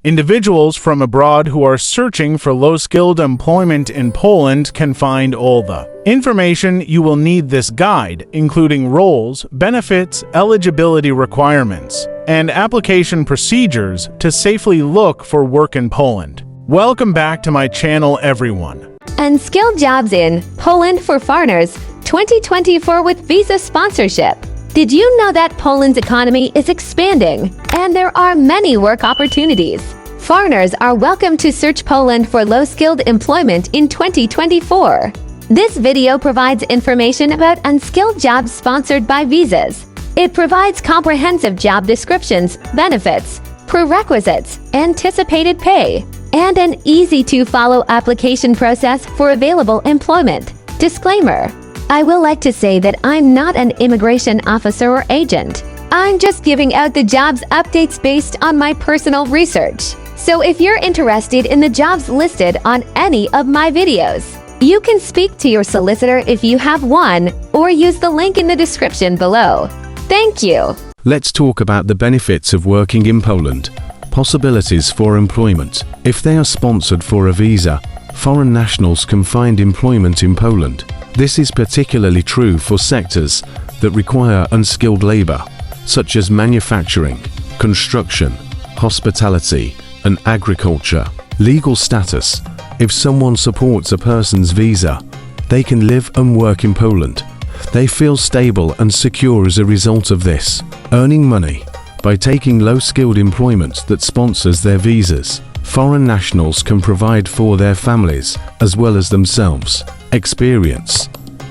Individuals from abroad who are searching for low-skilled employment in Poland can find all the information you will need this guide, including roles, benefits, eligibility requirements, and application procedures to safely look for work in Poland. Welcome back to my channel, everyone. Unskilled jobs in Poland for foreigners 2024 with visa sponsorship. Did you know that Poland's economy is expanding and there are many work opportunities? Foreigners are welcome to search Poland for low-skilled employment in 2024. This video provides information about unskilled jobs sponsored by visas. It provides comprehensive job descriptions, benefits, prerequisites, anticipated pay, and an easy-to-follow application process for available employment. Disclaimer: I will like to say that I'm not an immigration officer or agent. I'm just giving out the jobs updates based on my personal research. So if you're interested in the jobs listed on any of my videos, you can speak to your solicitor if you have one, or use the link in the description below. Thank you. Let's talk about the benefits of working in Poland. Possibilities for employment. If they are sponsored for a visa, foreign nationals can find employment in Poland. This is particularly true for sectors that require unskilled labor, such as manufacturing, construction, hospitality, and agriculture. Legal status. If someone supports a person's visa, they can live and work in Poland. They feel stable and secure as a result of this. Earning money. By taking low-skilled employment that sponsors their visas, foreign nationals can provide for their families as well as themselves. Experience.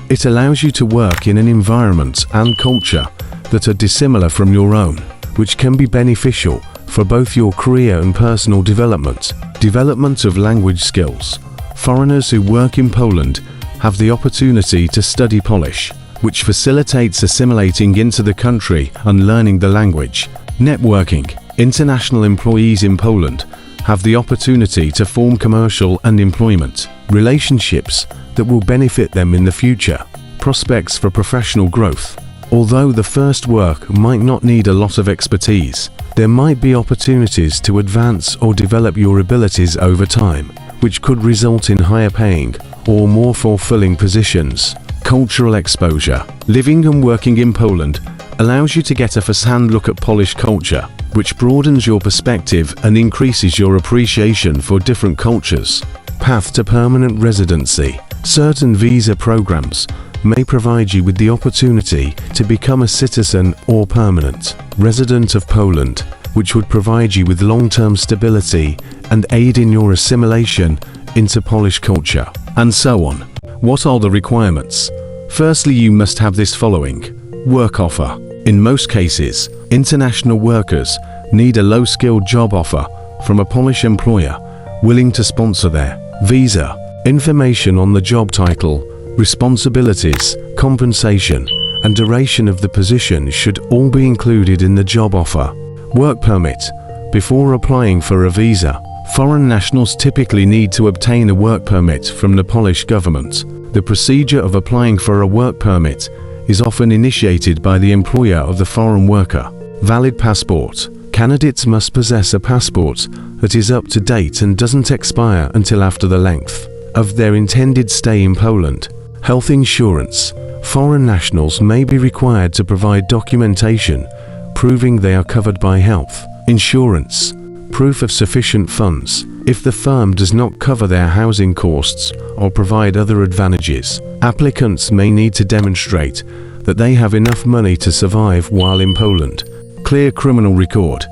It allows you to work in an environment and culture that are dissimilar from your own, which can be beneficial for both your career and personal development. Development of language skills. Foreigners who work in Poland have the opportunity to study Polish, which facilitates assimilating into the country and learning the language. Networking. International employees in Poland have the opportunity to form commercial and employment relationships that will benefit them in the future. Prospects for professional growth. Although the first work might not need a lot of expertise, there might be opportunities to advance or develop your abilities over time, which could result in higher paying or more fulfilling positions. Cultural exposure. Living and working in Poland allows you to get a first-hand look at Polish culture, which broadens your perspective and increases your appreciation for different cultures. Path to permanent residency. Certain visa programs may provide you with the opportunity to become a citizen or permanent resident of Poland, which would provide you with long-term stability and aid in your assimilation into Polish culture, and so on. What are the requirements? Firstly, you must have this following: work offer. In most cases, international workers need a low-skilled job offer from a Polish employer willing to sponsor their visa. Information on the job title, responsibilities, compensation, and duration of the position should all be included in the job offer. Work permit. Before applying for a visa, foreign nationals typically need to obtain a work permit from the Polish government. The procedure of applying for a work permit is often initiated by the employer of the foreign worker. Valid passport. Candidates must possess a passport that is up to date and doesn't expire until after the length of their intended stay in Poland. Health insurance. Foreign nationals may be required to provide documentation proving they are covered by health insurance. Proof of sufficient funds. If the firm does not cover their housing costs or provide other advantages, applicants may need to demonstrate that they have enough money to survive while in Poland. Clear criminal record.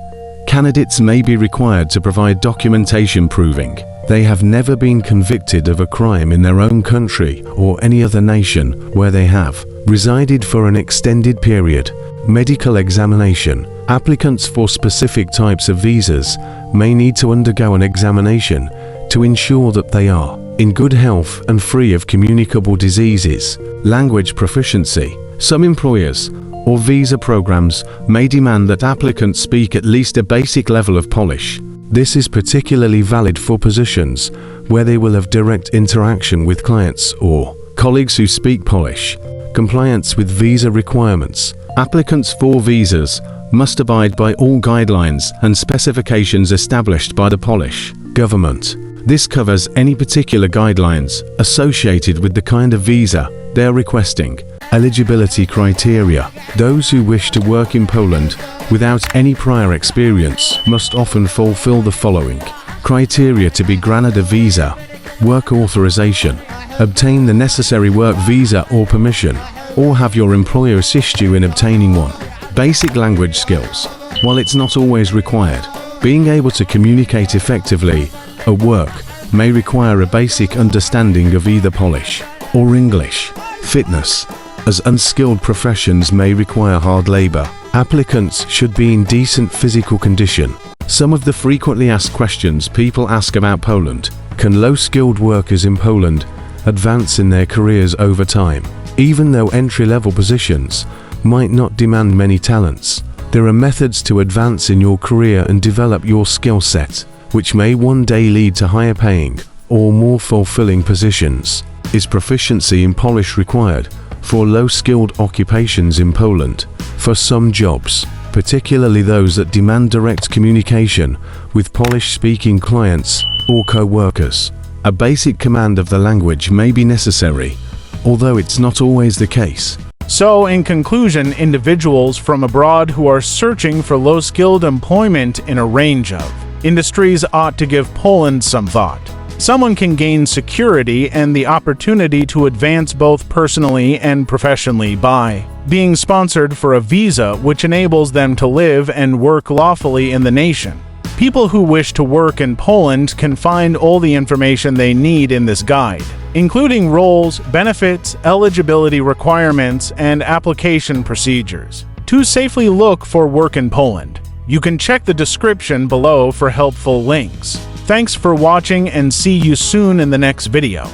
Candidates may be required to provide documentation proving they have never been convicted of a crime in their own country or any other nation where they have resided for an extended period. Medical examination. Applicants for specific types of visas may need to undergo an examination to ensure that they are in good health and free of communicable diseases. Language proficiency. Some employers or visa programs may demand that applicants speak at least a basic level of Polish. This is particularly valid for positions where they will have direct interaction with clients or colleagues who speak Polish. Compliance with visa requirements. Applicants for visas must abide by all guidelines and specifications established by the Polish government. This covers any particular guidelines associated with the kind of visa they are requesting. Eligibility criteria. Those who wish to work in Poland without any prior experience must often fulfill the following criteria to be granted a visa: work authorization, obtain the necessary work visa or permission, or have your employer assist you in obtaining one. Basic language skills. While it's not always required, being able to communicate effectively at work may require a basic understanding of either Polish or English. Fitness. As unskilled professions may require hard labor, applicants should be in decent physical condition. Some of the frequently asked questions people ask about Poland: can low-skilled workers in Poland advance in their careers over time? Even though entry-level positions might not demand many talents, there are methods to advance in your career and develop your skill set, which may one day lead to higher paying or more fulfilling positions. Is proficiency in Polish required for low-skilled occupations in Poland? For some jobs, particularly those that demand direct communication with Polish-speaking clients or co-workers, a basic command of the language may be necessary, although it's not always the case. So, in conclusion, individuals from abroad who are searching for low-skilled employment in a range of industries ought to give Poland some thought. Someone can gain security and the opportunity to advance both personally and professionally by being sponsored for a visa which enables them to live and work lawfully in the nation. People who wish to work in Poland can find all the information they need in this guide, including roles, benefits, eligibility requirements, and application procedures. To safely look for work in Poland, you can check the description below for helpful links. Thanks for watching and see you soon in the next video.